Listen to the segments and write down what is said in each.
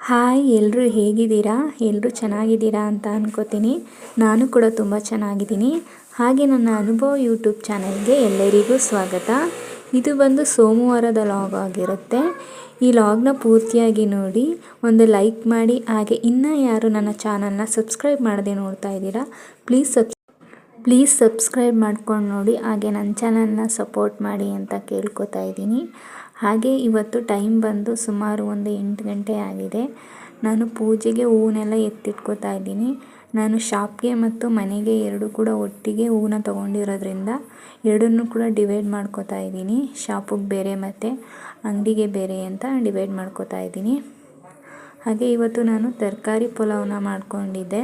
Hi, ಎಲ್ಲರೂ ಹೇಗಿದ್ದೀರಾ? ಎಲ್ಲರೂ ಚೆನ್ನಾಗಿದ್ದೀರಾ ಅಂತ ಅನ್ಕೋತೀನಿ. ನಾನು ಕೂಡ ತುಂಬ ಚೆನ್ನಾಗಿದ್ದೀನಿ. ಹಾಗೆ ನನ್ನ ಅನುಭವ ಯೂಟ್ಯೂಬ್ ಚಾನಲ್ಗೆ ಎಲ್ಲರಿಗೂ ಸ್ವಾಗತ. ಇದು ಬಂದು ಸೋಮವಾರದ ಲಾಗ್ ಆಗಿರುತ್ತೆ. ಈ ಲಾಗ್ನ ಪೂರ್ತಿಯಾಗಿ ನೋಡಿ, ಒಂದು ಲೈಕ್ ಮಾಡಿ. ಹಾಗೆ ಇನ್ನೂ ಯಾರು ನನ್ನ ಚಾನಲ್ನ ಸಬ್ಸ್ಕ್ರೈಬ್ ಮಾಡದೆ ನೋಡ್ತಾ ಇದ್ದೀರಾ, ಪ್ಲೀಸ್ ಸಬ್ಸ್ಕ್ರೈಬ್ ಮಾಡ್ಕೊಂಡು ನೋಡಿ. ಹಾಗೆ ನನ್ನ ಚಾನಲ್ನ ಸಪೋರ್ಟ್ ಮಾಡಿ ಅಂತ ಕೇಳ್ಕೊತಾ ಇದ್ದೀನಿ. ಹಾಗೆ ಇವತ್ತು ಟೈಮ್ ಬಂದು ಸುಮಾರು ಒಂದು 8 ಗಂಟೆ ಆಗಿದೆ. ನಾನು ಪೂಜೆಗೆ ಹೂವನ್ನೆಲ್ಲ ಎತ್ತಿಟ್ಕೋತಾ ಇದ್ದೀನಿ. ನಾನು ಶಾಪ್ಗೆ ಮತ್ತು ಮನೆಗೆ ಎರಡು ಕೂಡ ಒಟ್ಟಿಗೆ ಹೂವನ್ನ ತೊಗೊಂಡಿರೋದ್ರಿಂದ ಎರಡನ್ನೂ ಕೂಡ ಡಿವೈಡ್ ಮಾಡ್ಕೋತಾ ಇದ್ದೀನಿ. ಶಾಪಿಗೆ ಬೇರೆ ಮತ್ತು ಅಂಗಡಿಗೆ ಬೇರೆ ಅಂತ ಡಿವೈಡ್ ಮಾಡ್ಕೋತಾ ಇದ್ದೀನಿ. ಹಾಗೆ ಇವತ್ತು ನಾನು ತರಕಾರಿ ಪಲಾವ್ನ ಮಾಡ್ಕೊಂಡಿದ್ದೆ.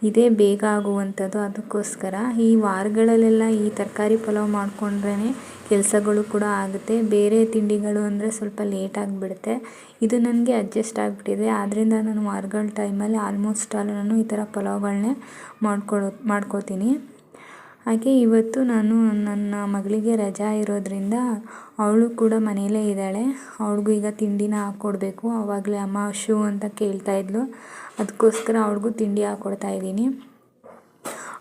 ಇದೇ ಬೇಗ ಆಗುವಂಥದ್ದು. ಅದಕ್ಕೋಸ್ಕರ ಈ ವಾರಗಳಲ್ಲೆಲ್ಲ ಈ ತರಕಾರಿ ಪಲಾವ್ ಮಾಡಿಕೊಂಡ್ರೇ ಕೆಲಸಗಳು ಕೂಡ ಆಗುತ್ತೆ. ಬೇರೆ ತಿಂಡಿಗಳು ಅಂದರೆ ಸ್ವಲ್ಪ ಲೇಟಾಗಿ ಬಿಡುತ್ತೆ. ಇದು ನನಗೆ ಅಡ್ಜಸ್ಟ್ ಆಗಿಬಿಟ್ಟಿದೆ. ಆದ್ದರಿಂದ ನಾನು ವಾರಗಳ ಟೈಮಲ್ಲಿ ಆಲ್ಮೋಸ್ಟ್ ನಾನು ಈ ಥರ ಪಲಾವ್ಗಳನ್ನೇ ಮಾಡ್ಕೋತೀನಿ. ಹಾಗೆ ಇವತ್ತು ನಾನು ನನ್ನ ಮಗಳಿಗೆ ರಜಾ ಇರೋದ್ರಿಂದ ಅವಳು ಕೂಡ ಮನೆಯಲ್ಲೇ ಇದ್ದಾಳೆ. ಅವಳಿಗೂ ಈಗ ತಿಂಡಿನ ಹಾಕ್ಕೊಡ್ಬೇಕು. ಆವಾಗಲೇ ಅಮ್ಮ ಶೂ ಅಂತ ಕೇಳ್ತಾ ಇದ್ಲು. ಅದಕ್ಕೋಸ್ಕರ ಅವಳಿಗೂ ತಿಂಡಿ ಹಾಕ್ಕೊಡ್ತಾ ಇದ್ದೀನಿ.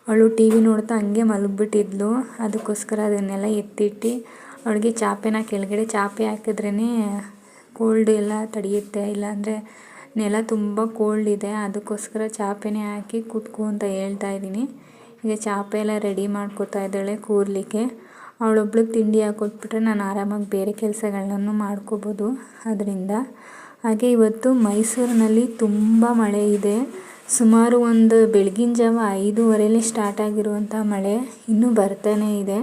ಅವಳು ಟಿ ವಿ ನೋಡ್ತಾ ಹಂಗೆ ಮಲಗಿಬಿಟ್ಟಿದ್ಲು. ಅದಕ್ಕೋಸ್ಕರ ಅದನ್ನೆಲ್ಲ ಎತ್ತಿಟ್ಟು ಅವಳಿಗೆ ಚಾಪೆನ ಕೆಳಗಡೆ ಚಾಪೆ ಹಾಕಿದ್ರೇ ಕೋಲ್ಡ್ ಎಲ್ಲ ತಡೆಯುತ್ತೆ. ಇಲ್ಲಾಂದರೆ ನೆಲ ತುಂಬ ಕೋಲ್ಡ್ ಇದೆ. ಅದಕ್ಕೋಸ್ಕರ ಚಾಪೆನೇ ಹಾಕಿ ಕೂತ್ಕೊ ಅಂತ ಹೇಳ್ತಾ ಇದ್ದೀನಿ. ಈಗ ಚಾಪೆ ಎಲ್ಲ ರೆಡಿ ಮಾಡ್ಕೋತಾ ಇದ್ದಾಳೆ ಕೂರಲಿಕ್ಕೆ. ಅವಳೊಬ್ಳಿಗೆ ತಿಂಡಿ ಹಾಕೊಟ್ಬಿಟ್ರೆ ನಾನು ಆರಾಮಾಗಿ ಬೇರೆ ಕೆಲಸಗಳನ್ನೂ ಮಾಡ್ಕೋಬೋದು ಅದರಿಂದ. ಹಾಗೆ ಇವತ್ತು ಮೈಸೂರಿನಲ್ಲಿ ತುಂಬ ಮಳೆ ಇದೆ. ಸುಮಾರು ಒಂದು ಬೆಳಗಿನ ಜಾವ 5:15 ಸ್ಟಾರ್ಟ್ ಆಗಿರುವಂಥ ಮಳೆ ಇನ್ನೂ ಬರ್ತಾನೇ ಇದೆ.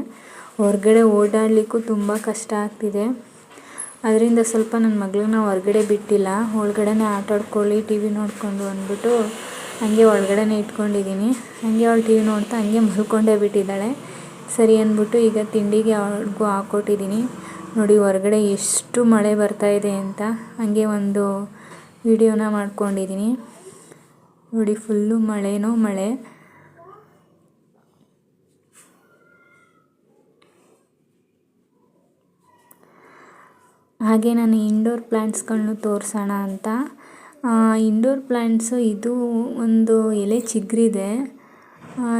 ಹೊರಗಡೆ ಓಡಾಡಲಿಕ್ಕೂ ತುಂಬ ಕಷ್ಟ ಆಗ್ತಿದೆ. ಅದರಿಂದ ಸ್ವಲ್ಪ ನನ್ನ ಮಗಳನ್ನ ಹೊರಗಡೆ ಬಿಟ್ಟಿಲ್ಲ. ಒಳಗಡೆನೇ ಆಟಾಡ್ಕೊಳ್ಳಿ, ಟಿ ವಿ ನೋಡಿಕೊಂಡು ಅಂದ್ಬಿಟ್ಟು ಹಂಗೆ ಒಳಗಡೆನೇ ಇಟ್ಕೊಂಡಿದ್ದೀನಿ. ಹಾಗೆ ಅವಳು ಟಿ ವಿ ನೋಡ್ತಾ ಹಂಗೆ ಮಲ್ಕೊಂಡೇ ಬಿಟ್ಟಿದ್ದಾಳೆ. ಸರಿ ಅಂದ್ಬಿಟ್ಟು ಈಗ ತಿಂಡಿಗೆ ಅವಳಿಗೂ ಹಾಕ್ಕೊಟ್ಟಿದ್ದೀನಿ. ನೋಡಿ ಹೊರಗಡೆ ಎಷ್ಟು ಮಳೆ ಬರ್ತಾಯಿದೆ ಅಂತ. ಹಾಗೆ ಒಂದು ವಿಡಿಯೋನ ಮಾಡ್ಕೊಂಡಿದ್ದೀನಿ. ನೋಡಿ ಫುಲ್ಲು ಮಳೆ. ಹಾಗೆ ನಾನು ಇಂಡೋರ್ ಪ್ಲ್ಯಾಂಟ್ಸ್ಗಳನ್ನೂ ತೋರಿಸೋಣ ಅಂತ. ಇಂಡೋರ್ ಪ್ಲ್ಯಾಂಟ್ಸು ಇದು ಒಂದು ಎಲೆ ಚಿಗುರಿದೆ.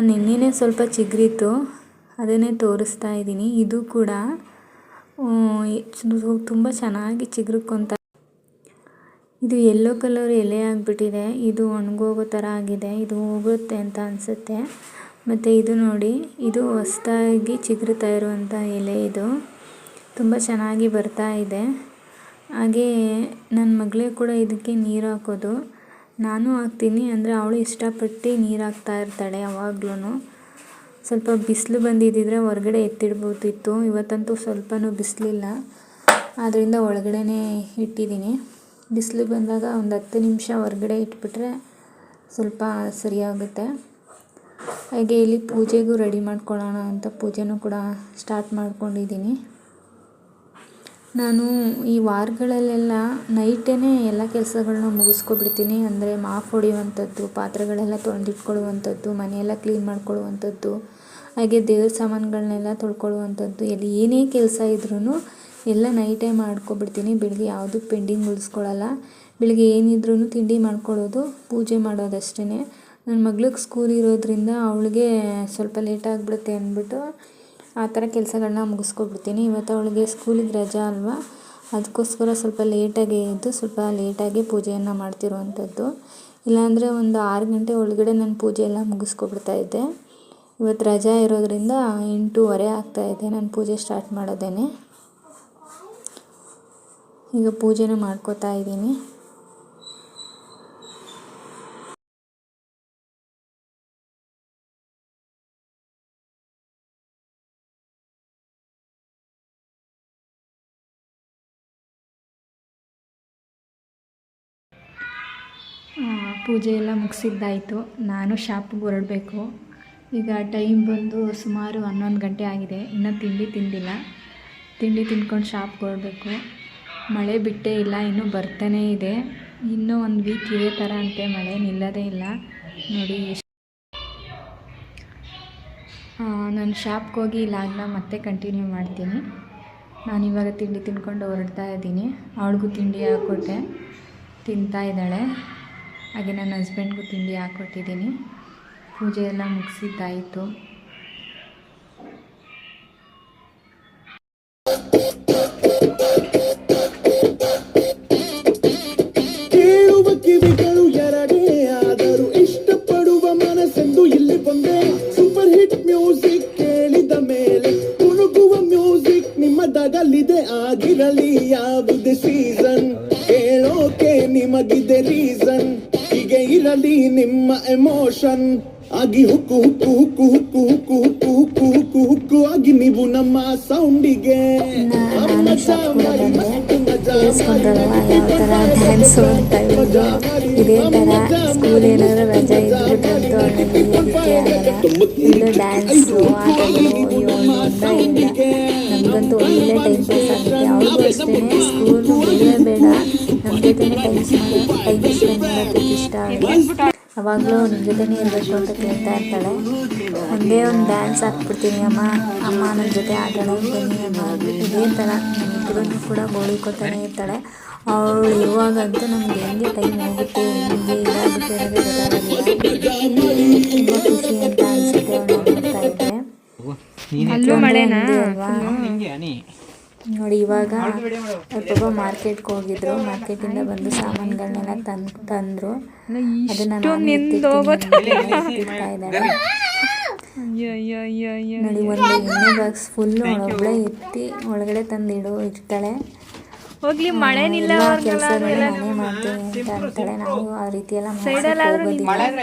ನಿನ್ನೆನೇ ಸ್ವಲ್ಪ ಚಿಗುರಿತ್ತು, ಅದನ್ನೇ ತೋರಿಸ್ತಾ ಇದ್ದೀನಿ. ಇದು ಕೂಡ ತುಂಬ ಚೆನ್ನಾಗಿ ಚಿಗುರ್ಕೊಂತ. ಇದು ಯೆಲ್ಲೋ ಕಲರ್ ಎಲೆ ಆಗಿಬಿಟ್ಟಿದೆ. ಇದು ಒಣಗೋಗೋ ಥರ ಆಗಿದೆ. ಇದು ಹೋಗುತ್ತೆ ಅಂತ ಅನಿಸುತ್ತೆ. ಮತ್ತು ಇದು ನೋಡಿ, ಇದು ಹೊಸದಾಗಿ ಚಿಗುರ್ತಾ ಇರುವಂಥ ಎಲೆ. ಇದು ತುಂಬ ಚೆನ್ನಾಗಿ ಬರ್ತಾ ಇದೆ. ಹಾಗೇ ನನ್ನ ಮಗಳೇ ಕೂಡ ಇದಕ್ಕೆ ನೀರು ಹಾಕೋದು. ನಾನು ಹಾಕ್ತೀನಿ, ಅಂದರೆ ಅವಳು ಇಷ್ಟಪಟ್ಟು ನೀರು ಹಾಕ್ತಾ ಇರ್ತಾಳೆ ಯಾವಾಗ್ಲೂ. ಸ್ವಲ್ಪ ಬಿಸಿಲು ಬಂದಿದ್ದಿದ್ರೆ ಹೊರಗಡೆ ಎತ್ತಿಡ್ಬೋದಿತ್ತು. ಇವತ್ತಂತೂ ಸ್ವಲ್ಪನೂ ಬಿಸಿಲಿಲ್ಲ, ಆದ್ದರಿಂದ ಒಳಗಡೆನೇ ಇಟ್ಟಿದ್ದೀನಿ. ಬಿಸಿಲು ಬಂದಾಗ ಒಂದು 10 ನಿಮಿಷ ಹೊರಗಡೆ ಇಟ್ಬಿಟ್ರೆ ಸ್ವಲ್ಪ ಸರಿಯಾಗುತ್ತೆ. ಹಾಗೆ ಇಲ್ಲಿ ಪೂಜೆಗೂ ರೆಡಿ ಮಾಡ್ಕೊಳ್ಳೋಣ ಅಂತ ಪೂಜೆನೂ ಕೂಡ ಸ್ಟಾರ್ಟ್ ಮಾಡ್ಕೊಂಡಿದ್ದೀನಿ. ನಾನು ಈ ವಾರಗಳಲ್ಲೆಲ್ಲ ನೈಟೇ ಎಲ್ಲ ಕೆಲಸಗಳನ್ನ ಮುಗಿಸ್ಕೊಬಿಡ್ತೀನಿ. ಅಂದರೆ ಮಾಪ್ ಹೊಡೆಯುವಂಥದ್ದು, ಪಾತ್ರೆಗಳೆಲ್ಲ ತೊಳೆದಿಟ್ಕೊಳ್ಳುವಂಥದ್ದು, ಮನೆಯೆಲ್ಲ ಕ್ಲೀನ್ ಮಾಡ್ಕೊಳ್ಳುವಂಥದ್ದು, ಹಾಗೆ ದೇವ್ರ ಸಾಮಾನುಗಳನ್ನೆಲ್ಲ ತೊಳ್ಕೊಳ್ಳುವಂಥದ್ದು, ಏನೇ ಕೆಲಸ ಇದ್ರೂ ಎಲ್ಲ ನೈಟೇ ಮಾಡ್ಕೊಬಿಡ್ತೀನಿ. ಬೆಳಿಗ್ಗೆ ಯಾವುದೂ ಪೆಂಡಿಂಗ್ ಉಳಿಸ್ಕೊಳ್ಳಲ್ಲ. ಬೆಳಿಗ್ಗೆ ಏನಿದ್ರೂ ತಿಂಡಿ ಮಾಡ್ಕೊಳ್ಳೋದು, ಪೂಜೆ ಮಾಡೋದಷ್ಟೇ. ನನ್ನ ಮಗಳಿಗೆ ಸ್ಕೂಲ್ ಇರೋದ್ರಿಂದ ಅವಳಿಗೆ ಸ್ವಲ್ಪ ಲೇಟ್ ಆಗಿಬಿಡುತ್ತೆ ಅಂದ್ಬಿಟ್ಟು ಆ ಥರ ಕೆಲಸಗಳನ್ನ ಮುಗಿಸ್ಕೊಬಿಡ್ತೀನಿ. ಇವತ್ತು ಅವಳಿಗೆ ಸ್ಕೂಲಿಗೆ ರಜಾ ಅಲ್ವಾ, ಅದಕ್ಕೋಸ್ಕರ ಸ್ವಲ್ಪ ಲೇಟಾಗಿ ಎದ್ದು ಸ್ವಲ್ಪ ಲೇಟಾಗಿ ಪೂಜೆಯನ್ನು ಮಾಡ್ತಿರುವಂಥದ್ದು. ಇಲ್ಲಾಂದರೆ ಒಂದು 6 ಗಂಟೆ ಒಳಗಡೆ ನಾನು ಪೂಜೆ ಎಲ್ಲ ಮುಗಿಸ್ಕೊಬಿಡ್ತಾಯಿದ್ದೆ. ಇವತ್ತು ರಜಾ ಇರೋದ್ರಿಂದ 8:15 ಆಗ್ತಾಯಿದೆ ನಾನು ಪೂಜೆ ಸ್ಟಾರ್ಟ್ ಮಾಡೋದೇನೆ. ಈಗ ಪೂಜೆನೂ ಮಾಡ್ಕೋತಾ ಇದ್ದೀನಿ. ಪೂಜೆ ಎಲ್ಲ ಮುಗಿಸಿದ್ದಾಯಿತು. ನಾನು ಶಾಪಿಗೆ ಹೊರಡಬೇಕು. ಈಗ ಟೈಮ್ ಬಂದು ಸುಮಾರು 11 ಗಂಟೆ ಆಗಿದೆ. ಇನ್ನೂ ತಿಂಡಿ ತಿಂದಿಲ್ಲ. ತಿಂಡಿ ತಿಂದ್ಕೊಂಡು ಶಾಪಿಗೆ ಹೊರಡಬೇಕು. ಮಳೆ ಬಿಟ್ಟೇ ಇಲ್ಲ, ಇನ್ನೂ ಬರ್ತಾನೇ ಇದೆ. ಇನ್ನೂ 1 ವೀಕ್ ಇದೇ ಥರ ಅಂತೆ, ಮಳೆ ನಿಲ್ಲೋದೇ ಇಲ್ಲ. ನೋಡಿ ನಾನು ಶಾಪಿಗೆ ಹೋಗಿ ಲಾಗ್ನ ಮತ್ತೆ ಕಂಟಿನ್ಯೂ ಮಾಡ್ತೀನಿ. ನಾನಿವಾಗ ತಿಂಡಿ ತಿಂದ್ಕೊಂಡು ಹೊರಡ್ತಾ ಇದ್ದೀನಿ. ಅವಳಿಗೂ ತಿಂಡಿ ಹಾಕ್ಕೊಟ್ಟೆ. ತಿಂತಾ ಇದ್ದಾಳೆ. ಹಾಗೆ ನನ್ನ ಹಸ್ಬೆಂಡ್ಗೂ ತಿಂಡಿ ಹಾಕ್ಕೊಟ್ಟಿದ್ದೀನಿ. ಪೂಜೆ ಎಲ್ಲ ಮುಗಿಸಿದ್ದಾಯಿತು. ಕೇಳುವ ಕಿವಿಗಳು ಎರಡೇ ಆದರೂ ಇಷ್ಟಪಡುವ ಮನಸ್ಸೆಂದು ಇಲ್ಲಿ ಬಂದೆ. ಸೂಪರ್ ಹಿಟ್ ಮ್ಯೂಸಿಕ್ ಕೇಳಿದ ಮೇಲೆ ಕುಣುಕುವ ಮ್ಯೂಸಿಕ್ ನಿಮ್ಮದಾಗಲಿದೆ. ಆಗಿರಲಿ ಯಾವುದೇ ಸೀಸನ್, ಕೇಳೋಕೆ ನಿಮಗಿದೆ ರೀಸನ್. ಹೀಗೆ ಇರಲಿ ನಿಮ್ಮ ಎಮೋಷನ್ ಆಗಿ hook hook hook hook hook hook hook hook hook ಆಗಿ ನೀವು ನಮ್ಮ ಸೌಂಡಿಗೆ. ಕೇಳಿಸ್ಕೊಂಡ್ರಲ್ವ ಯಾವ ಥರ ಡ್ಯಾನ್ಸು ಅಂತ ಹೇಳಿದ್ರು. ಇದೇ ಥರ ಸ್ಕೂಲ್ ಏನಾದರೂ ರಜೆ ಇದ್ಬಿಟ್ಟು ಅದಕ್ಕೆ ಆಗಲ್ಲ. ಇದು ಡ್ಯಾನ್ಸು ಆಟಗಳು ಒಂದ ಇಲ್ಲ. ನಮಗಂತೂ ಒಳ್ಳೆ ಟೈಮ್ ಪಾಸ್ ಆಗುತ್ತೆ. ಅವ್ರಿಗೂ ಅಷ್ಟೇ ಸ್ಕೂಲು ಬೇಡ ನಮ್ಮ ಜೊತೆನೇ ಟೈಮ್ ಸ್ಪೆಂಡ್ ಮಾಡೋದಕ್ಕೆ ಇಷ್ಟ ಆಗುತ್ತೆ. ಅವಾಗಲೂ ನಿಮ್ಮ ಜೊತೆನೇ ಇರಬೇಕು ಅಂತ ಕೇಳ್ತಾ ಇರ್ತಾಳೆ. ಒಂದೇ ಒಂದು ಡ್ಯಾನ್ಸ್ ಹಾಕ್ಬಿಡ್ತೀನಿ, ಅಮ್ಮ ಅಮ್ಮ ನನ್ನ ಜೊತೆ ಆಟಾಡ ಬನ್ನಿ ಅಮ್ಮ. ಇದೇ ಥರ ನಮ್ಮಿಬ್ಬರನ್ನು ಕೂಡ ಗೋಳಿಕೊತಾನೆ ಇರ್ತಾಳೆ. ಅವಳು ಇರುವಾಗಂತೂ ನಮ್ಗೆ ಹೆಂಗೆ ಟೈಮ್ ಹೋಗುತ್ತೆ, ಹೆಂಗೆ ಇದಾಗುತ್ತೆ ಅನ್ನೋದೇ ಗೊತ್ತಾಗೋದಿಲ್ಲ. ತುಂಬ ಖುಷಿ ಅಂತ ಅನಿಸುತ್ತೆ ಅವಳು ನೋಡ್ತಾ ಇದ್ದೆ. ನೋಡಿ ಇವಾಗ ಸ್ವಲ್ಪ ಮಾರ್ಕೆಟ್ಗೆ ಹೋಗಿದ್ರು. ಮಾರ್ಕೆಟಿಂದ ಬಂದು ಸಾಮಾನುಗಳನ್ನೆಲ್ಲ ತಂದರು. ಅದನ್ನು ಇಡ್ತಾ ಇದ್ದಾರೆ. ನೋಡಿ ಒಂದು ಎಣ್ಣೆ ಬಾಕ್ಸ್ ಫುಲ್ಲು ಒಬ್ಬಳೆ ಎತ್ತಿ ಒಳಗಡೆ ತಂದು ಇಡ್ತಾಳೆ. ಹೋಗ್ಲಿ ಮಳೆ ನಿಲ್ಲ ಕೆಲಸ ನಾನೇ ಮಾಡ್ತೀನಿ ಅಂತ ಅಂತಾಳೆ. ನಾವು ಆ ರೀತಿ ಎಲ್ಲ ಹೋಗೋದಿಲ್ಲ.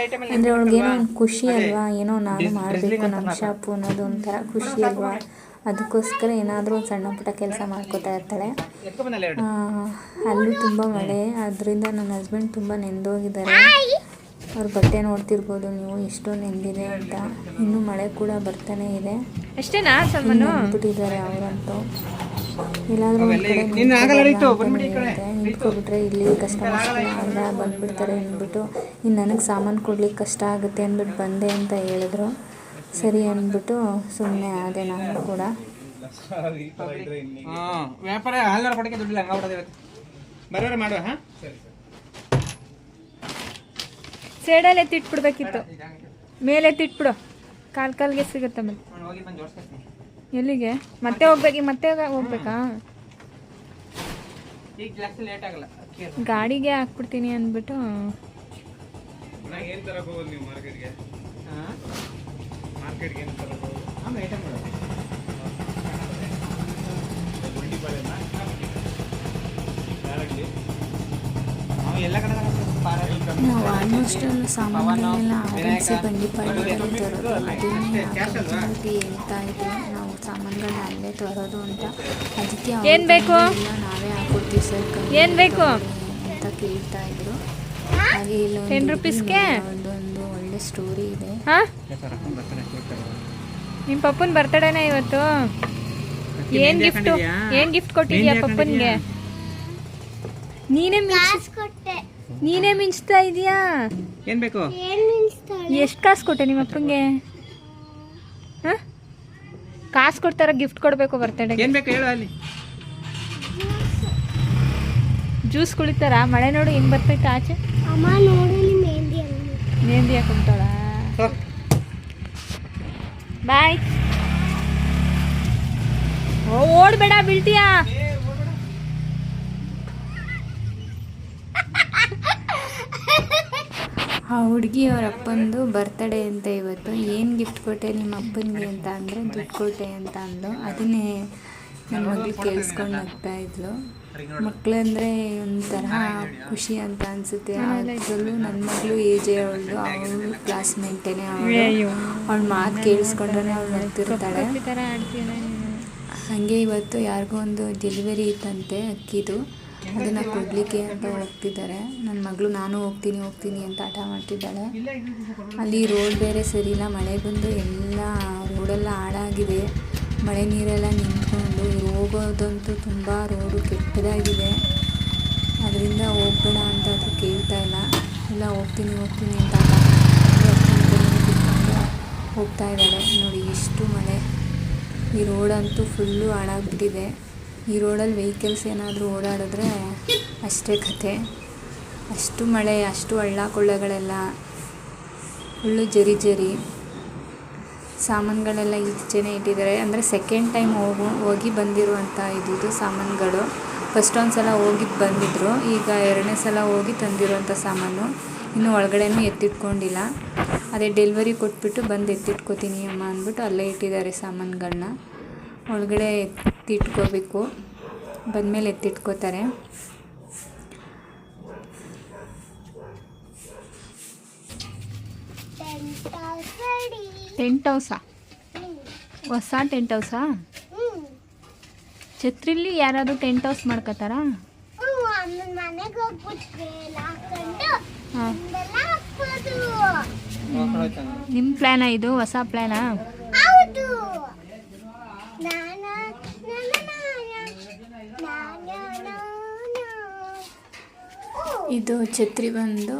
ಅಂದರೆ ಅವಳಿಗೇನೋ ಒಂದು ಖುಷಿ ಅಲ್ವಾ, ಏನೋ ನಾನು ಮಾಡಬೇಕು ನಮ್ಮ ಶಾಪು ಅನ್ನೋದು ಒಂಥರ ಖುಷಿ ಅಲ್ವಾ. ಅದಕ್ಕೋಸ್ಕರ ಏನಾದರೂ ಒಂದು ಸಣ್ಣ ಪುಟ್ಟ ಕೆಲಸ ಮಾಡ್ಕೋತಾ ಇರ್ತಾಳೆ. ಅಲ್ಲೂ ತುಂಬ ಮಳೆ, ಅದರಿಂದ ನನ್ನ ಹಸ್ಬೆಂಡ್ ತುಂಬ ನೆಂದೋಗಿದ್ದಾರೆ. ಅವ್ರ ಬಟ್ಟೆ ನೋಡ್ತಿರ್ಬೋದು ನೀವು ಎಷ್ಟೋ ನೆಂದಿದೆ ಅಂತ. ಇನ್ನೂ ಮಳೆ ಕೂಡ ಬರ್ತಾನೆ ಇದೆ. ನೆಂದ್ಬಿಟ್ಟಿದ್ದಾರೆ ಅವರಂತೂ. ಎಲ್ಲಾದರೂ ಒಂದು ಕಡೆ ನಿಂತ್ಕೊಬಿಟ್ರೆ ಇಲ್ಲಿ ಕಸ್ಟಮರ್ಸ್ ಎಲ್ಲ ಬಂದುಬಿಡ್ತಾರೆ ಅಂದ್ಬಿಟ್ಟು ಇನ್ನು ನನಗೆ ಸಾಮಾನು ಕೊಡ್ಲಿಕ್ಕೆ ಕಷ್ಟ ಆಗುತ್ತೆ ಅಂದ್ಬಿಟ್ಟು ಬಂದೆ ಅಂತ ಹೇಳಿದ್ರು. ಸರಿ ಅಂದ್ಬಿಟ್ಟು ಸುಮ್ಮನೆ ಆದೆ ನಾನು ಕೂಡ. ಸೈಡಲ್ಲಿ ಎತ್ತಿಟ್ಬಿಡ್ಬೇಕಿತ್ತು, ಮೇಲೆ ಎತ್ತಿಟ್ಬಿಡು, ಕಾಲ್ಗೆ ಸಿಗುತ್ತೆ. ಮೇಲೆ ಎಲ್ಲಿಗೆ ಮತ್ತೆ ಹೋಗ್ಬೇಕಾ? ಗಾಡಿಗೆ ಹಾಕ್ಬಿಡ್ತೀನಿ ಅಂದ್ಬಿಟ್ಟು ನಾವು ಆಲ್ಮೋಸ್ಟ್ ಸಾಮಾನುಗಳನ್ನೆಲ್ಲ ಆರಿಸಿ ಬಂಡಿಪಾಳ್ಯದಲ್ಲಿ ತರೋದು. ಅದನ್ನೇ ಹೇಳ್ತಾ ಇದ್ವಿ, ನಾವು ಸಾಮಾನುಗಳನ್ನ ಅಲ್ಲೇ ತರೋದು ಅಂತ. ಅದಕ್ಕೆ ಏನು ಬೇಕು ನಾವೇ ಹಾಕೊಡ್ತೀವಿ ಸರ್, ಏನು ಬೇಕು ಅಂತ ಕೇಳ್ತಾ ಇದ್ರು. ಹಾಗೆ ಇಲ್ಲೊಂದು ಒಳ್ಳೆ ಸ್ಟೋರಿ ಇದೆ. ನಿಮ್ಮ ಪಪ್ಪನ ಬರ್ತಡೇನ ಇವತ್ತು? ಏನು ಗಿಫ್ಟ್ ಕೊಟ್ಟಿದ್ಯಾ ಪಪ್ಪನ್ಗೆ? ನೀನೇ ಮಿಂಚ್ತಾ ಇದೀಯಾ? ಏನ್ ಬೇಕು? ಎಷ್ಟು ಕಾಸು ಕೊಟ್ಟೆ ನಿಮ್ಮ ಅಪ್ಪಂಗೆ? ಕಾಸು ಕೊಡ್ತಾರ, ಗಿಫ್ಟ್ ಕೊಡ್ಬೇಕು ಬರ್ತಡೇ. ಏನ್ ಬೇಕು ಹೇಳು. ಅಲ್ಲಿ ಜ್ಯೂಸ್ ಕುಳಿತಾರ? ಮಳೆ ನೋಡು ಹೆಂಗ್ ಬರ್ತೈತೆ ಆಚೆ. ಮೆಹಂದಿ ಹಾಕೊಂತಾಳ. ಬಾಯ್. ಓಡ್ಬೇಡ, ಬೀಳ್ತೀಯಾ? ಆ ಹುಡುಗಿ ಅವ್ರ ಅಪ್ಪಂದು ಬರ್ತಡೇ ಅಂತ ಇವತ್ತು. ಏನು ಗಿಫ್ಟ್ ಕೊಟ್ಟೆ ನಿಮ್ಮ ಅಪ್ಪನಿಗೆ ಅಂತ ಅಂದರೆ ದುಡ್ಡು ಕೊಟ್ಟೆ ಅಂತ ಅಂದು. ಅದನ್ನೇ ನನ್ನ ಮಗಳು ಕೇಳಿಸ್ಕೊಂಡು ನಗ್ತಾ ಇದ್ಲು. ಮಕ್ಕಳಂದರೆ ಒಂಥರ ಖುಷಿ ಅಂತ ಅನಿಸುತ್ತೆ. ಅದರಲ್ಲೂ ನನ್ನ ಮಗಳು ಏಜೇ ಅವಳು ಕ್ಲಾಸ್ಮೇಟೇನೆ. ಅವಳ ಮಾತು ಕೇಳಿಸ್ಕೊಂಡ್ರೆ ಅವಳು ನಗ್ತಿರ್ತಾಳೆ. ಹಾಗೆ ಇವತ್ತು ಯಾರಿಗೂ ಒಂದು ಡೆಲಿವರಿ ಇತ್ತಂತೆ ಅಕ್ಕಿದು, ಅದನ್ನು ಕೊಡಲಿಕ್ಕೆ ಅಂತ ಹೋಗ್ತಿದ್ದಾರೆ. ನನ್ನ ಮಗಳು ನಾನು ಹೋಗ್ತೀನಿ ಅಂತ ಆಟ ಮಾಡ್ತಿದ್ದಾಳೆ. ಅಲ್ಲಿ ರೋಡ್ ಬೇರೆ ಸರಿ ಇಲ್ಲ, ಮಳೆ ಬಂದು ಎಲ್ಲ ರೋಡೆಲ್ಲ ಹಾಳಾಗಿದೆ. ಮಳೆ ನೀರೆಲ್ಲ ನಿಂತ್ಕೊಂಡು ಹೋಗೋದಂತೂ ತುಂಬ ರೋಡು ಕೆಟ್ಟದಾಗಿದೆ. ಅದರಿಂದ ಹೋಗ್ಬೇಡ ಅಂತ ಅದು ಕೇಳ್ತಾ ಇಲ್ಲ ಹೋಗ್ತೀನಿ ಅಂತ ಹೋಗ್ತಾ ಇದ್ದಾಳೆ. ನೋಡಿ ಎಷ್ಟು ಮಳೆ. ಈ ರೋಡಂತೂ ಫುಲ್ಲು ಹಾಳಾಗ್ಬಿಟ್ಟಿದೆ. ಈ ರೋಡಲ್ಲಿ ವೆಹಿಕಲ್ಸ್ ಏನಾದರೂ ಓಡಾಡಿದ್ರೆ ಅಷ್ಟೇ ಕತೆ. ಅಷ್ಟು ಮಳೆ, ಅಷ್ಟು ಹಳ್ಳ ಕೊಳ್ಳಗಳೆಲ್ಲ ಫುಲ್ಲು ಜರಿ ಸಾಮಾನುಗಳೆಲ್ಲ ಈಚೆನೇ ಇಟ್ಟಿದ್ದಾರೆ. ಅಂದರೆ ಸೆಕೆಂಡ್ ಟೈಮ್ ಹೋಗಿ ಬಂದಿರುವಂಥ ಇದು ಸಾಮಾನುಗಳು. ಫಸ್ಟ್ ಒಂದು ಸಲ ಹೋಗಿ ಬಂದಿದ್ದರು, ಈಗ 2ನೇ ಸಲ ಹೋಗಿ ತಂದಿರುವಂಥ ಸಾಮಾನು. ಇನ್ನೂ ಒಳಗಡೆನೂ ಎತ್ತಿಟ್ಕೊಂಡಿಲ್ಲ. ಅದೇ ಡೆಲಿವರಿ ಕೊಟ್ಬಿಟ್ಟು ಬಂದು ಎತ್ತಿಟ್ಕೋತೀನಿ ಅಮ್ಮ ಅಂದ್ಬಿಟ್ಟು ಅಲ್ಲೇ ಇಟ್ಟಿದ್ದಾರೆ ಸಾಮಾನುಗಳನ್ನ. ಒಳಗಡೆ ಎತ್ತಿಟ್ಕೋಬೇಕು, ಬಂದಮೇಲೆ ಎತ್ತಿಟ್ಕೋತಾರೆ. ಟೆಂಟ್ ಹೌಸಾ? ಹೊಸ ಟೆಂಟ್ ಹೌಸಾ? ಛತ್ರಿಲಿ ಯಾರಾದರೂ ಟೆಂಟ್ ಹೌಸ್ ಮಾಡ್ಕೋತಾರಾ? ನಿಮ್ಮ ಪ್ಲ್ಯಾನಾ ಇದು? ಹೊಸ ಪ್ಲ್ಯಾನಾ? ಇದು ಛತ್ರಿ ಬಂದು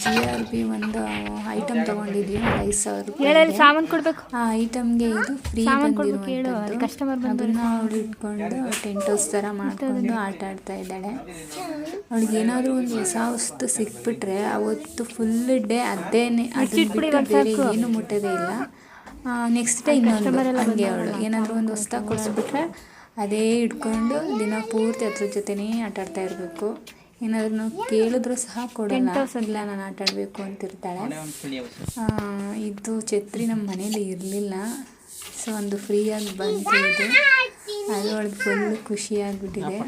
GRB ಒಂದು ಐಟಮ್ ತೊಗೊಂಡಿದ್ದೀವಿ, 5,000 ಹೇಳಿ ಸಾಮಾನು ಕೊಡಬೇಕು. ಆ ಐಟಮ್ಗೆ ಇದು ಫ್ರೀ ಬಂದಿರುವಂಥದ್ದು. ಕಸ್ಟಮರ್ ಅದನ್ನು ಅವಳು ಇಟ್ಕೊಂಡು ಟೆಂಟ್ ಹೌಸ್ ಥರ ಮಾಡ್ಕೊಂಡು ಆಟ ಆಡ್ತಾ ಇದ್ದಾಳೆ. ಅವಳಿಗೆ ಏನಾದರೂ ಒಂದು ಹೊಸ ವಸ್ತು ಸಿಕ್ಬಿಟ್ರೆ ಅವತ್ತು ಫುಲ್ ಡೇ ಅದೇನೆ, ಅದನ್ನ ಬಿಟ್ಟು ಬೇರೆ ಏನು ಮುಟ್ಟೋದೇ ಇಲ್ಲ. ನೆಕ್ಸ್ಟ್ ಡೇ ಇನ್ನೊಂದು ಹಂಗೆ. ಅವಳು ಏನಾದರೂ ಒಂದು ಹೊಸ್ದಾಗಿ ಕೊಡಿಸ್ಬಿಟ್ರೆ ಅದೇ ಇಟ್ಕೊಂಡು ದಿನ ಪೂರ್ತಿ ಅದ್ರ ಜೊತೆನೇ ಆಟ ಆಡ್ತಾ ಇರಬೇಕು. ಏನಾದರೂ ನಾವು ಕೇಳಿದ್ರೂ ಸಹ ಕೊಡಲ್ಲ, ಇಲ್ಲ ನಾನು ಆಟ ಆಡಬೇಕು ಅಂತಿರ್ತಾಳೆ. ಇದು ಛತ್ರಿ ನಮ್ಮ ಮನೇಲಿ ಇರಲಿಲ್ಲ, ಸೊ ಒಂದು ಫ್ರೀಯಾಗಿ ಬಂತು ಇದು. ಅದು ಅವಳಿಗೆ ಫುಲ್ ಖುಷಿಯಾಗ್ಬಿಟ್ಟಿದೆ.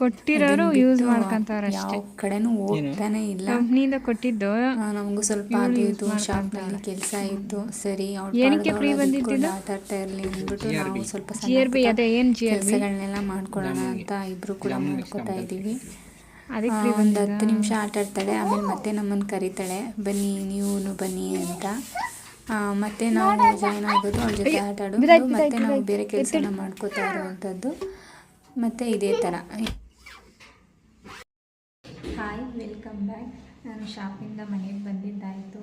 ಕೊಟ್ಟಿರೋರು ಯೂಸ್ ಮಾಡ್ಕೊಂತಾರೆ, ಯಾವ ಕಡೆನೂ ಹೋಗ್ತಾನೆ ಇಲ್ಲ. ಕಂಪ್ನಿಯಿಂದ ಕೊಟ್ಟಿದ್ದು. ನಮಗೂ ಸ್ವಲ್ಪ ಅದು ಇದು ಶಾಪ್ನಲ್ಲಿ ಕೆಲಸ ಇತ್ತು. ಸರಿ ಏನಕ್ಕೆ ಫ್ರೀ ಬಂದಿದ್ದು? ಆಟ ಆಡ್ತಾ ಇರಲಿ ಅಂದ್ಬಿಟ್ಟು ನಾವು ಸ್ವಲ್ಪ ಕೆಲಸಗಳನ್ನೆಲ್ಲ ಮಾಡ್ಕೊಳ್ಳೋಣ ಅಂತ ಇಬ್ರು ಕೂಡ ಮಾಡ್ಕೊತಾ ಇದ್ದೀವಿ. ಅದಕ್ಕೆ ಒಂದು 10 ನಿಮಿಷ ಆಟ ಆಡ್ತಾಳೆ, ಆಮೇಲೆ ಮತ್ತೆ ನಮ್ಮನ್ನು ಕರೀತಾಳೆ, ಬನ್ನಿ ನೀವು ಬನ್ನಿ ಅಂತ. ಮತ್ತೆ ನಾವು ಜಾಯ್ನ್ ಆಗೋದು, ಅವ್ಳ ಜೊತೆ ಆಟ ಆಡೋದು, ಮತ್ತೆ ನಾವು ಬೇರೆ ಕೆಲಸನ ಮಾಡ್ಕೋತಾ ಇರುವಂಥದ್ದು. ಮತ್ತು ಇದೇ ಥರ. Hi, welcome back. ನಾನು ಶಾಪಿಂದ ಮನೆಗೆ ಬಂದಿದ್ದಾಯಿತು.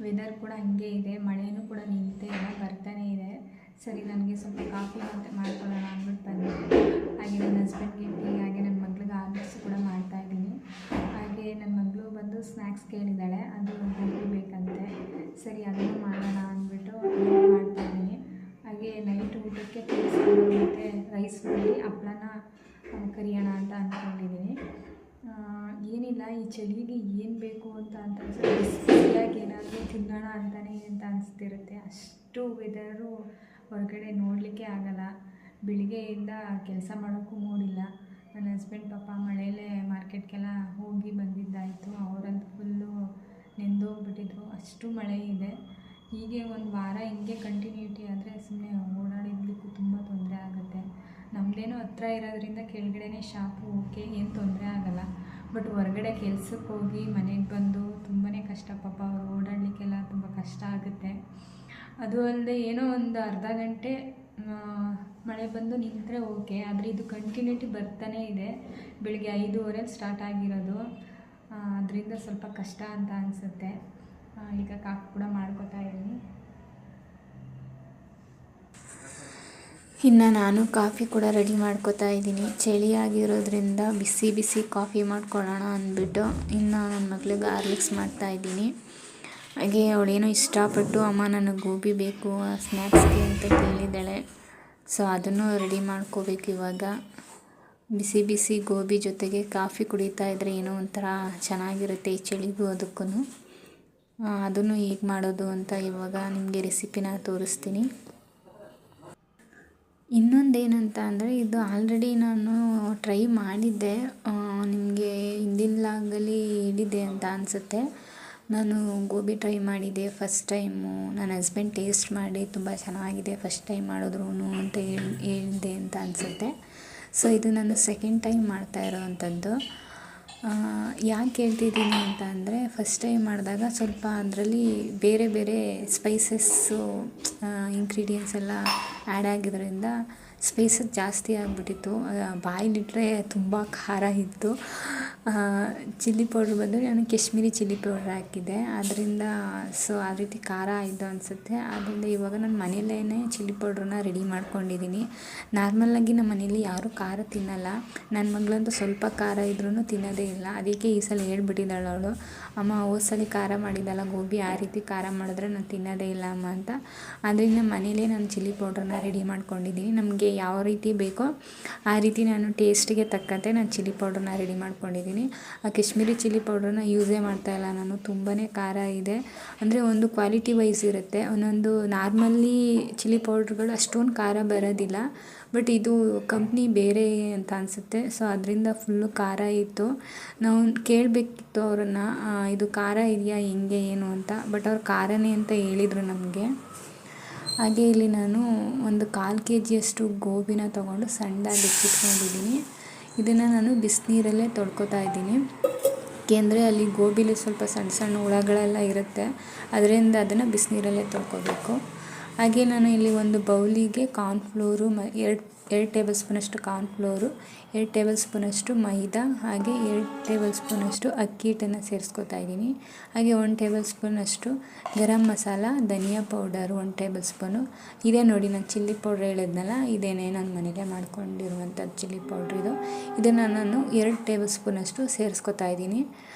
ವೆದರ್ ಕೂಡ ಹಂಗೆ ಇದೆ, ಮಳೆನೂ ಕೂಡ ನಿಲ್ತೇ ಇಲ್ಲ, ಬರ್ತಾನೆ ಇದೆ. ಸರಿ, ನನಗೆ ಸ್ವಲ್ಪ ಕಾಫಿ ಮಾಡ್ಕೊಳ್ಳೋಣ ಅಂದ್ಬಿಟ್ಟು ಬಂದೆ. ಹಾಗೆ ನನ್ನ ಹಸ್ಬೆಂಡ್ಗೆ ಟೀ, ಹಾಗೆ ನನ್ನ ಮಗಳಿಗೆ ಆರ್ಡರ್ಸ್ ಕೂಡ ಮಾಡ್ತಾಯಿದ್ದೀನಿ. ಹಾಗೆ ನನ್ನ ಮಗಳು ಬಂದು ಸ್ನ್ಯಾಕ್ಸ್ ಕೇಳಿದ್ದಾಳೆ, ಅದು ಗೋಬಿ ಬೇಕಂತೆ. ಸರಿ, ಅದನ್ನು ಮಾಡೋಣ ಅಂದ್ಬಿಟ್ಟು ಮಾಡ್ತಾಯಿದ್ದೀನಿ. ಹಾಗೆ ನೈಟ್ ಊಟಕ್ಕೆ ಮತ್ತು ರೈಸ್ ಮಾಡಿ ಹಪ್ಪಳನ ಕರಿಯೋಣ ಅಂತ ಅಂದ್ಕೊಂಡಿದ್ದೀನಿ. ಏನಿಲ್ಲ, ಈ ಚಳಿಗೆ ಏನು ಬೇಕು ಅಂತ ಅನ್ಸುತ್ತೆ, ಬಿಸಿಯಾಗಿ ಏನಾದರೂ ತಿನ್ನೋಣ ಅಂತಲೇ ಅಂತ ಅನಿಸ್ತಿರುತ್ತೆ. ಅಷ್ಟು ವೆದರು ಹೊರಗಡೆ ನೋಡಲಿಕ್ಕೆ ಆಗಲ್ಲ. ಬೆಳಿಗ್ಗೆಯಿಂದ ಕೆಲಸ ಮಾಡೋಕ್ಕೂ ಮೂಡಿಲ್ಲ. ನನ್ನ ಹಸ್ಬೆಂಡ್ ಪಾಪ ಮಳೆಯಲ್ಲೇ ಮಾರ್ಕೆಟ್ಗೆಲ್ಲ ಹೋಗಿ ಬಂದಿದ್ದಾಯಿತು. ಅವರಂತೂ ಫುಲ್ಲು ನೆಂದೋಗ್ಬಿಟ್ಟಿದ್ರು, ಅಷ್ಟು ಮಳೆ ಇದೆ. ಹೀಗೆ ಒಂದು ವಾರ ಹಿಂಗೆ ಕಂಟಿನ್ಯೂಟಿ ಆದರೆ ಸುಮ್ಮನೆ ಓಡಾಡಿರ್ಲಿಕ್ಕೂ ತುಂಬ ತೊಂದರೆ ಆಗುತ್ತೆ. ನಮ್ಮದೇನೋ ಹತ್ರ ಇರೋದ್ರಿಂದ ಕೆಳಗಡೆನೇ ಶಾಪು, ಓಕೆ, ಏನು ತೊಂದರೆ ಆಗೋಲ್ಲ. ಬಟ್ ಹೊರಗಡೆ ಕೆಲ್ಸಕ್ಕೆ ಹೋಗಿ ಮನೆಗೆ ಬಂದು ತುಂಬಾ ಕಷ್ಟ. ಪಾಪ ಅವರು ಓಡಾಡಲಿಕ್ಕೆಲ್ಲ ತುಂಬ ಕಷ್ಟ ಆಗುತ್ತೆ. ಅದು ಅಲ್ಲದೆ ಏನೋ ಒಂದು ಅರ್ಧ ಗಂಟೆ ಮಳೆ ಬಂದು ನಿಂತರೆ ಓಕೆ, ಆದರೆ ಇದು ಕಂಟಿನ್ಯೂಟಿ ಬರ್ತಾನೇ ಇದೆ. ಬೆಳಿಗ್ಗೆ 5:30 ಸ್ಟಾರ್ಟ್ ಆಗಿರೋದು, ಅದರಿಂದ ಸ್ವಲ್ಪ ಕಷ್ಟ ಅಂತ ಅನಿಸುತ್ತೆ. ಈಗ ಕಾಫಿ ಕೂಡ ಮಾಡ್ಕೋತಾ ಇದ್ದೀನಿ. ಇನ್ನು ನಾನು ಕಾಫಿ ಕೂಡ ರೆಡಿ ಮಾಡ್ಕೋತಾ ಇದ್ದೀನಿ. ಚಳಿ ಆಗಿರೋದ್ರಿಂದ ಬಿಸಿ ಬಿಸಿ ಕಾಫಿ ಮಾಡ್ಕೊಳ್ಳೋಣ ಅಂದ್ಬಿಟ್ಟು ಇನ್ನು ನನ್ನ ಮಗಳಿಗೆ ಹಾರ್ಲಿಕ್ಸ್ ಮಾಡ್ತಾಯಿದ್ದೀನಿ. ಹಾಗೆ ಅವಳೇನೋ ಇಷ್ಟಪಟ್ಟು ಅಮ್ಮ ನನಗೆ ಗೋಬಿ ಬೇಕು ಸ್ನ್ಯಾಕ್ಸ್ಗೆ ಅಂತ ಕೇಳಿದ್ದಾಳೆ. ಸೊ ಅದನ್ನು ರೆಡಿ ಮಾಡ್ಕೋಬೇಕು ಇವಾಗ. ಬಿಸಿ ಬಿಸಿ ಗೋಬಿ ಜೊತೆಗೆ ಕಾಫಿ ಕುಡಿತಾ ಇದ್ದರೆ ಏನೋ ಒಂಥರ ಚೆನ್ನಾಗಿರುತ್ತೆ ಈ ಚಳಿಗೂ ಅದಕ್ಕೂ. ಅದನ್ನು ಹೇಗೆ ಮಾಡೋದು ಅಂತ ಇವಾಗ ನಿಮಗೆ ರೆಸಿಪಿನ ತೋರಿಸ್ತೀನಿ. ಇನ್ನೊಂದೇನಂತ ಅಂದರೆ, ಇದು ಆಲ್ರೆಡಿ ನಾನು ಟ್ರೈ ಮಾಡಿದ್ದೆ, ನಿಮಗೆ ಹಿಂದಿನ ಲಾಗಲ್ಲಿ ಹೇಳಿದ್ದೆ ಅಂತ ಅನಿಸುತ್ತೆ. ನಾನು ಗೋಬಿ ಟ್ರೈ ಮಾಡಿದ್ದೆ ಫಸ್ಟ್ ಟೈಮು. ನನ್ನ ಹಸ್ಬೆಂಡ್ ಟೇಸ್ಟ್ ಮಾಡಿ ತುಂಬ ಚೆನ್ನಾಗಿದೆ ಫಸ್ಟ್ ಟೈಮ್ ಮಾಡಿದ್ರು ಅಂತ ಹೇಳಿದೆ ಅಂತ ಅನಿಸುತ್ತೆ. ಸೊ ಇದು ನಾನು ಸೆಕೆಂಡ್ ಟೈಮ್ ಮಾಡ್ತಾ ಇರೋವಂಥದ್ದು. ಯಾಕೆ ಹೇಳ್ತಿದ್ದೀನಿ ಅಂತ ಅಂದರೆ, ಫಸ್ಟ್ ಟೈಮ್ ಮಾಡಿದಾಗ ಸ್ವಲ್ಪ ಅದರಲ್ಲಿ ಬೇರೆ ಬೇರೆ ಸ್ಪೈಸಸ್ಸು ಇಂಗ್ರೀಡಿಯೆಂಟ್ಸ್ ಎಲ್ಲ ಆ್ಯಡ್ ಆಗಿದ್ದರಿಂದ ಸ್ಪೈಸಸ್ ಜಾಸ್ತಿ ಆಗಿಬಿಟ್ಟಿತ್ತು. ಬಾಯಿಲಿಟ್ಟರೆ ತುಂಬ ಖಾರ ಇತ್ತು. ಚಿಲ್ಲಿ ಪೌಡ್ರ್ ಬದಲು ನಾನು ಕಾಶ್ಮೀರಿ ಚಿಲ್ಲಿ ಪೌಡ್ರ್ ಹಾಕಿದ್ದೆ. ಅದರಿಂದ ಆ ರೀತಿ ಖಾರ ಆಯಿತು ಅನಿಸುತ್ತೆ. ಆದ್ದರಿಂದ ಇವಾಗ ನಾನು ಮನೆಯಲ್ಲೇ ಚಿಲ್ಲಿ ಪೌಡ್ರನ್ನ ರೆಡಿ ಮಾಡ್ಕೊಂಡಿದ್ದೀನಿ. ನಾರ್ಮಲಾಗಿ ನಮ್ಮ ಮನೇಲಿ ಯಾರೂ ಖಾರ ತಿನ್ನಲ್ಲ. ನನ್ನ ಮಗಳಂತೂ ಸ್ವಲ್ಪ ಖಾರ ಇದ್ರೂ ತಿನ್ನೋದೇ ಇಲ್ಲ. ಅದಕ್ಕೆ ಈ ಸಲ ಹೇಳ್ಬಿಟ್ಟಿದ್ದಾಳೆ ಅವಳು, ಅಮ್ಮ ಹೋದ ಸಲ ಖಾರ ಮಾಡಿದ್ದಲ್ಲ ಗೋಬಿ, ಆ ರೀತಿ ಖಾರ ಮಾಡಿದ್ರೆ ನಾನು ತಿನ್ನೋದೇ ಇಲ್ಲ ಅಮ್ಮ ಅಂತ. ಆದ್ದರಿಂದ ಮನೇಲೇ ನಾನು ಚಿಲ್ಲಿ ಪೌಡ್ರನ್ನ ರೆಡಿ ಮಾಡ್ಕೊಂಡಿದ್ದೀನಿ. ನಮಗೆ ಯಾವ ರೀತಿ ಬೇಕೋ ಆ ರೀತಿ ನಾನು ಟೇಸ್ಟಿಗೆ ತಕ್ಕಂತೆ ನಾನು ಚಿಲ್ಲಿ ಪೌಡ್ರನ್ನ ರೆಡಿ ಮಾಡ್ಕೊಂಡಿದ್ದೀನಿ. ಆ ಕಾಶ್ಮೀರಿ ಚಿಲ್ಲಿ ಪೌಡ್ರನ್ನ ಯೂಸೇ ಮಾಡ್ತಾಯಿಲ್ಲ ನಾನು. ತುಂಬಾ ಖಾರ ಇದೆ. ಅಂದರೆ ಒಂದು ಕ್ವಾಲಿಟಿ ವೈಸ್ ಇರುತ್ತೆ. ಒಂದೊಂದು ನಾರ್ಮಲ್ಲಿ ಚಿಲ್ಲಿ ಪೌಡ್ರ್ಗಳು ಅಷ್ಟೊಂದು ಖಾರ ಬರೋದಿಲ್ಲ. ಬಟ್ ಇದು ಕಂಪ್ನಿ ಬೇರೆ ಅಂತ ಅನಿಸುತ್ತೆ. ಸೊ ಅದರಿಂದ ಫುಲ್ಲು ಖಾರ ಇತ್ತು. ನಾವು ಕೇಳಬೇಕಿತ್ತು ಅವರನ್ನು, ಇದು ಖಾರ ಇದೆಯಾ ಹೆಂಗೆ ಏನು ಅಂತ. ಬಟ್ ಅವ್ರು ಖಾರನೇ ಅಂತ ಹೇಳಿದರು ನಮಗೆ. ಹಾಗೆ ಇಲ್ಲಿ ನಾನು ಒಂದು 1/4 kg ಗೋಬಿನ ತೊಗೊಂಡು ಸಣ್ಣದಾಗಿ ಹೆಚ್ಚಿಟ್ಕೊಂಡಿದ್ದೀನಿ. ಇದನ್ನು ನಾನು ಬಿಸಿನೀರಲ್ಲೇ ತೊಳ್ಕೊತಾ ಇದ್ದೀನಿ. ಏಕೆಂದರೆ ಅಲ್ಲಿ ಗೋಬಿಲಿ ಸ್ವಲ್ಪ ಸಣ್ಣ ಸಣ್ಣ ಹುಳಗಳೆಲ್ಲ ಇರುತ್ತೆ. ಅದರಿಂದ ಅದನ್ನು ಬಿಸಿನೀರಲ್ಲೇ ತೊಳ್ಕೊಬೇಕು. ಹಾಗೆ ನಾನು ಇಲ್ಲಿ ಒಂದು ಬೌಲಿಗೆ ಕಾರ್ನ್ಫ್ಲೋರು 2 ಟೇಬಲ್ ಸ್ಪೂನಷ್ಟು ಕಾರ್ನ್ಫ್ಲೋರು, 2 ಟೇಬಲ್ ಸ್ಪೂನಷ್ಟು ಮೈದಾ, ಹಾಗೆ 2 ಟೇಬಲ್ ಸ್ಪೂನಷ್ಟು ಅಕ್ಕಿ ಹಿಟ್ಟನ್ನು ಸೇರಿಸ್ಕೊತಾ ಇದ್ದೀನಿ. ಹಾಗೆ 1 ಟೇಬಲ್ ಸ್ಪೂನಷ್ಟು ಗರಂ ಮಸಾಲ, ಧನಿಯಾ ಪೌಡರು 1 ಟೇಬಲ್ ಸ್ಪೂನು. ಇದೇ ನೋಡಿ ನಾನು ಚಿಲ್ಲಿ ಪೌಡ್ರ್ ಹೇಳಿದ್ನಲ್ಲ, ಇದೇನೇ ನಾನು ಮನೇಲೆ ಮಾಡ್ಕೊಂಡಿರುವಂಥದ್ದು ಚಿಲ್ಲಿ ಪೌಡ್ರ್ ಇದು. ಇದನ್ನು ನಾನು 2 ಟೇಬಲ್ ಸ್ಪೂನಷ್ಟು ಸೇರಿಸ್ಕೊತಾ ಇದ್ದೀನಿ.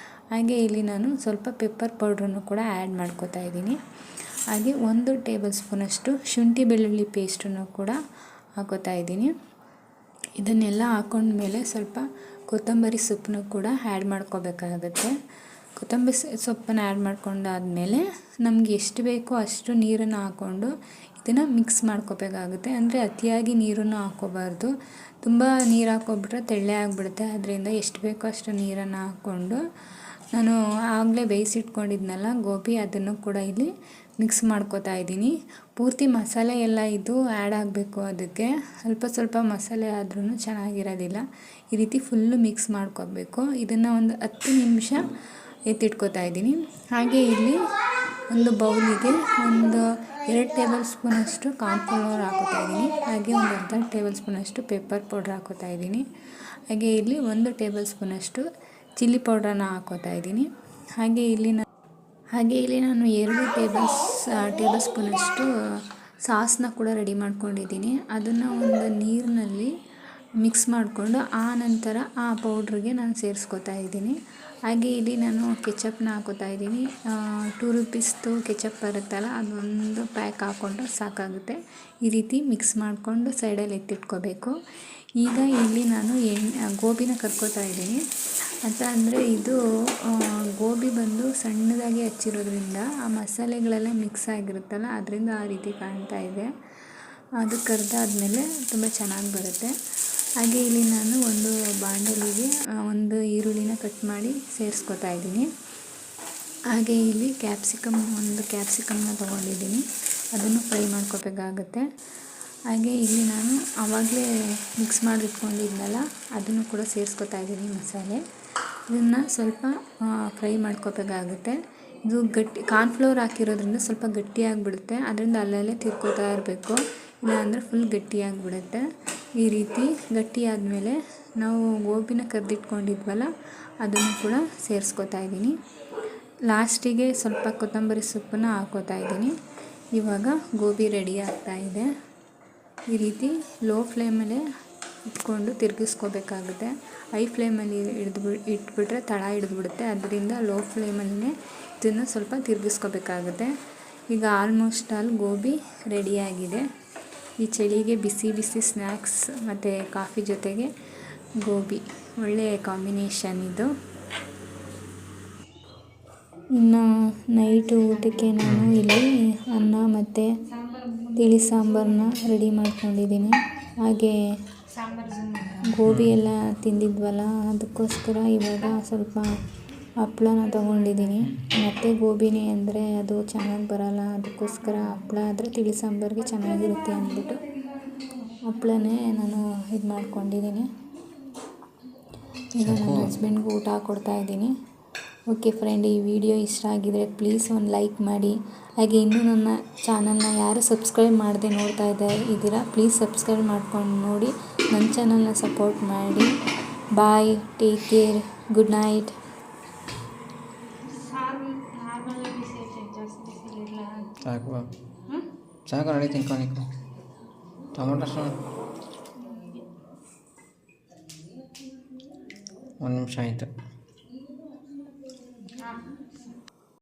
ಹಾಗೆ ಇಲ್ಲಿ ನಾನು ಸ್ವಲ್ಪ ಪೆಪ್ಪರ್ ಪೌಡ್ರನ್ನು ಕೂಡ ಆ್ಯಡ್ ಮಾಡ್ಕೊತಾ ಇದ್ದೀನಿ. ಹಾಗೆ 1 ಟೇಬಲ್ ಸ್ಪೂನಷ್ಟು ಶುಂಠಿ ಬೆಳ್ಳುಳ್ಳಿ ಪೇಸ್ಟನ್ನು ಕೂಡ ಹಾಕೋತಾ ಇದ್ದೀನಿ. ಇದನ್ನೆಲ್ಲ ಹಾಕೊಂಡ್ಮೇಲೆ ಸ್ವಲ್ಪ ಕೊತ್ತಂಬರಿ ಸೊಪ್ಪನ್ನು ಕೂಡ ಆ್ಯಡ್ ಮಾಡ್ಕೋಬೇಕಾಗುತ್ತೆ. ಕೊತ್ತಂಬರಿ ಸೊಪ್ಪನ್ನು ಆ್ಯಡ್ ಮಾಡ್ಕೊಂಡಾದಮೇಲೆ ನಮಗೆ ಎಷ್ಟು ಬೇಕೋ ಅಷ್ಟು ನೀರನ್ನು ಹಾಕ್ಕೊಂಡು ಇದನ್ನು ಮಿಕ್ಸ್ ಮಾಡ್ಕೋಬೇಕಾಗುತ್ತೆ. ಅಂದರೆ ಅತಿಯಾಗಿ ನೀರನ್ನು ಹಾಕ್ಕೋಬಾರ್ದು. ತುಂಬ ನೀರು ಹಾಕ್ಕೊಬಿಟ್ರೆ ತೆಳ್ಳೆ ಆಗಿಬಿಡುತ್ತೆ. ಅದರಿಂದ ಎಷ್ಟು ಬೇಕೋ ಅಷ್ಟು ನೀರನ್ನು ಹಾಕ್ಕೊಂಡು ನಾನು ಆಗಲೇ ಬೇಯಿಸಿಟ್ಕೊಂಡಿದ್ನಲ್ಲ ಗೋಬಿ, ಅದನ್ನು ಕೂಡ ಇಲ್ಲಿ ಮಿಕ್ಸ್ ಮಾಡ್ಕೋತಾ ಇದ್ದೀನಿ. ಪೂರ್ತಿ ಮಸಾಲೆ ಎಲ್ಲ ಇದು ಆ್ಯಡ್ ಆಗಬೇಕು. ಅದಕ್ಕೆ ಸ್ವಲ್ಪ ಮಸಾಲೆ ಆದ್ರೂ ಚೆನ್ನಾಗಿರೋದಿಲ್ಲ. ಈ ರೀತಿ ಫುಲ್ಲು ಮಿಕ್ಸ್ ಮಾಡ್ಕೋಬೇಕು. ಇದನ್ನು ಒಂದು 10 ನಿಮಿಷ ಎತ್ತಿಟ್ಕೋತಾ ಇದ್ದೀನಿ. ಹಾಗೆ ಇಲ್ಲಿ ಒಂದು ಬೌಲಿಗೆ ಒಂದು 2 ಟೇಬಲ್ ಸ್ಪೂನಷ್ಟು ಕಾರ್ನ್ಫ್ಲೋರ್ ಹಾಕೋತಾ ಇದ್ದೀನಿ. ಹಾಗೆ ಒಂದು ಅರ್ಧ ಟೇಬಲ್ ಸ್ಪೂನಷ್ಟು ಪೆಪ್ಪರ್ ಪೌಡ್ರ್ ಹಾಕೋತಾ ಇದ್ದೀನಿ. ಹಾಗೆ ಇಲ್ಲಿ 1 ಟೇಬಲ್ ಸ್ಪೂನಷ್ಟು ಚಿಲ್ಲಿ ಪೌಡ್ರನ್ನು ಹಾಕೋತಾ ಇದ್ದೀನಿ. ಹಾಗೆ ಇಲ್ಲಿ ನಾನು 2 ಟೇಬಲ್ ಸ್ಪೂನಷ್ಟು ಸಾಸನ್ನ ಕೂಡ ರೆಡಿ ಮಾಡ್ಕೊಂಡಿದ್ದೀನಿ. ಅದನ್ನು ಒಂದು ನೀರಿನಲ್ಲಿ ಮಿಕ್ಸ್ ಮಾಡಿಕೊಂಡು ಆ ನಂತರ ಆ ಪೌಡ್ರಿಗೆ ನಾನು ಸೇರಿಸ್ಕೊತಾ ಇದ್ದೀನಿ. ಹಾಗೆ ಇಲ್ಲಿ ನಾನು ಕೆಚಪ್ನ ಹಾಕೋತಾ ಇದ್ದೀನಿ. 2 ರೂಪೀಸ್ದು ಕೆಚಪ್ ಬರುತ್ತಲ್ಲ, ಅದೊಂದು ಪ್ಯಾಕ್ ಹಾಕ್ಕೊಂಡ್ರೆ ಸಾಕಾಗುತ್ತೆ. ಈ ರೀತಿ ಮಿಕ್ಸ್ ಮಾಡಿಕೊಂಡು ಸೈಡಲ್ಲಿ ಎತ್ತಿಟ್ಕೋಬೇಕು. ಈಗ ಇಲ್ಲಿ ನಾನು ಗೋಬಿನ ಕರ್ಕೋತಾ ಇದ್ದೀನಿ. ಅಂತ ಅಂದರೆ ಇದು ಗೋಬಿ ಬಂದು ಸಣ್ಣದಾಗಿ ಹಚ್ಚಿರೋದ್ರಿಂದ ಆ ಮಸಾಲೆಗಳೆಲ್ಲ ಮಿಕ್ಸ್ ಆಗಿರುತ್ತಲ್ಲ, ಅದರಿಂದ ಆ ರೀತಿ ಕಾಣ್ತಾ ಇದೆ. ಅದು ಕರೆದಾದ್ಮೇಲೆ ತುಂಬ ಚೆನ್ನಾಗಿ ಬರುತ್ತೆ. ಹಾಗೆ ಇಲ್ಲಿ ನಾನು ಒಂದು ಬಾಣಲಿಗೆ ಒಂದು ಈರುಳ್ಳಿನ ಕಟ್ ಮಾಡಿ ಸೇರಿಸ್ಕೊತಾ ಇದ್ದೀನಿ. ಹಾಗೆ ಇಲ್ಲಿ ಒಂದು ಕ್ಯಾಪ್ಸಿಕಮ್ನ ತೊಗೊಂಡಿದ್ದೀನಿ. ಅದನ್ನು ಫ್ರೈ ಮಾಡ್ಕೋಬೇಕಾಗುತ್ತೆ. ಹಾಗೆ ಇಲ್ಲಿ ನಾನು ಆವಾಗಲೇ ಮಿಕ್ಸ್ ಮಾಡಿ ಇಟ್ಕೊಂಡಿದ್ನಲ್ಲ, ಅದನ್ನು ಕೂಡ ಸೇರಿಸ್ಕೊತಾ ಇದ್ದೀನಿ ಮಸಾಲೆ. ಇದನ್ನು ಸ್ವಲ್ಪ ಫ್ರೈ ಮಾಡ್ಕೋಬೇಕಾಗುತ್ತೆ. ಇದು ಕಾರ್ನ್ಫ್ಲೋರ್ ಹಾಕಿರೋದ್ರಿಂದ ಸ್ವಲ್ಪ ಗಟ್ಟಿಯಾಗಿಬಿಡುತ್ತೆ. ಅದರಿಂದ ಅಲ್ಲಲ್ಲೇ ತಿರ್ಕೋತಾ ಇರಬೇಕು, ಇಲ್ಲಾಂದರೆ ಫುಲ್ ಗಟ್ಟಿಯಾಗಿಬಿಡುತ್ತೆ. ಈ ರೀತಿ ಗಟ್ಟಿಯಾದಮೇಲೆ ನಾವು ಗೋಬಿನ ಕರೆದಿಟ್ಕೊಂಡಿದ್ವಲ್ಲ, ಅದನ್ನು ಕೂಡ ಸೇರಿಸ್ಕೊತಾ ಇದ್ದೀನಿ. ಲಾಸ್ಟಿಗೆ ಸ್ವಲ್ಪ ಕೊತ್ತಂಬರಿ ಸೊಪ್ಪನ್ನು ಹಾಕೋತಾ ಇದ್ದೀನಿ. ಇವಾಗ ಗೋಬಿ ರೆಡಿ ಆಗ್ತಾ ಇದೆ. ಈ ರೀತಿ ಲೋ ಫ್ಲೇಮಲ್ಲೇ ಇಟ್ಕೊಂಡು ತಿರುಗಿಸ್ಕೋಬೇಕಾಗುತ್ತೆ. ಹೈ ಫ್ಲೇಮಲ್ಲಿ ಇಟ್ಬಿಟ್ರೆ ತಳ ಹಿಡಿದ್ಬಿಡುತ್ತೆ. ಅದರಿಂದ ಲೋ ಫ್ಲೇಮಲ್ಲೇ ಇದನ್ನು ಸ್ವಲ್ಪ ತಿರುಗಿಸ್ಕೋಬೇಕಾಗುತ್ತೆ. ಈಗ ಆಲ್ಮೋಸ್ಟ್ ಗೋಬಿ ರೆಡಿಯಾಗಿದೆ. ಈ ಚಳಿಗೆ ಬಿಸಿ ಬಿಸಿ ಸ್ನ್ಯಾಕ್ಸ್ ಮತ್ತು ಕಾಫಿ ಜೊತೆಗೆ ಗೋಬಿ ಒಳ್ಳೆಯ ಕಾಂಬಿನೇಷನ್ ಇದು. ಇನ್ನು ನೈಟು ಊಟಕ್ಕೆ ನಾನು ಇಲ್ಲಿ ಅನ್ನ ಮತ್ತು ತಿಳಿ ಸಾಂಬಾರನ್ನ ರೆಡಿ ಮಾಡ್ಕೊಂಡಿದ್ದೀನಿ. ಹಾಗೆ ಗೋಬಿ ಎಲ್ಲ ತಿಂದಿದ್ವಲ್ಲ, ಅದಕ್ಕೋಸ್ಕರ ಇವಾಗ ಸ್ವಲ್ಪ ಹಪ್ಳನ ತೊಗೊಂಡಿದ್ದೀನಿ. ಮತ್ತು ಗೋಬಿನೇ ಅಂದರೆ ಅದು ಚೆನ್ನಾಗಿ ಬರೋಲ್ಲ, ಅದಕ್ಕೋಸ್ಕರ ಹಪ್ಳ ಆದರೆ ತಿಳಿ ಸಾಂಬಾರಿಗೆ ಚೆನ್ನಾಗಿರುತ್ತೆ ಅಂದ್ಬಿಟ್ಟು ಹಪ್ಳನೇ ನಾನು ಇದು ಮಾಡ್ಕೊಂಡಿದ್ದೀನಿ. ಈಗ ನನ್ನ ಹಸ್ಬೆಂಡ್ಗೆ ಊಟ ಕೊಡ್ತಾಯಿದ್ದೀನಿ. ಓಕೆ ಫ್ರೆಂಡ್, ಈ ವಿಡಿಯೋ ಇಷ್ಟ ಆಗಿದರೆ ಪ್ಲೀಸ್ ಒಂದು ಲೈಕ್ ಮಾಡಿ. ಹಾಗೆ ಇನ್ನೂ ನನ್ನ ಚಾನಲ್ನ ಯಾರು ಸಬ್ಸ್ಕ್ರೈಬ್ ಮಾಡದೆ ನೋಡ್ತಾ ಇದ್ದೀರಾ ಪ್ಲೀಸ್ ಸಬ್ಸ್ಕ್ರೈಬ್ ಮಾಡ್ಕೊಂಡು ನೋಡಿ, ನನ್ನ ಚಾನಲ್ನ ಸಪೋರ್ಟ್ ಮಾಡಿ. ಬಾಯ್, ಟೇಕ್ ಕೇರ್, ಗುಡ್ ನೈಟ್. ಸಾಕು ಸಾಕು ರೆಡಿ ತಿನ್ಕೊನಿಕ್ಕು ಟೊಮೊಟೊ ಒಂದು ನಿಮಿಷ ಆಯಿತು.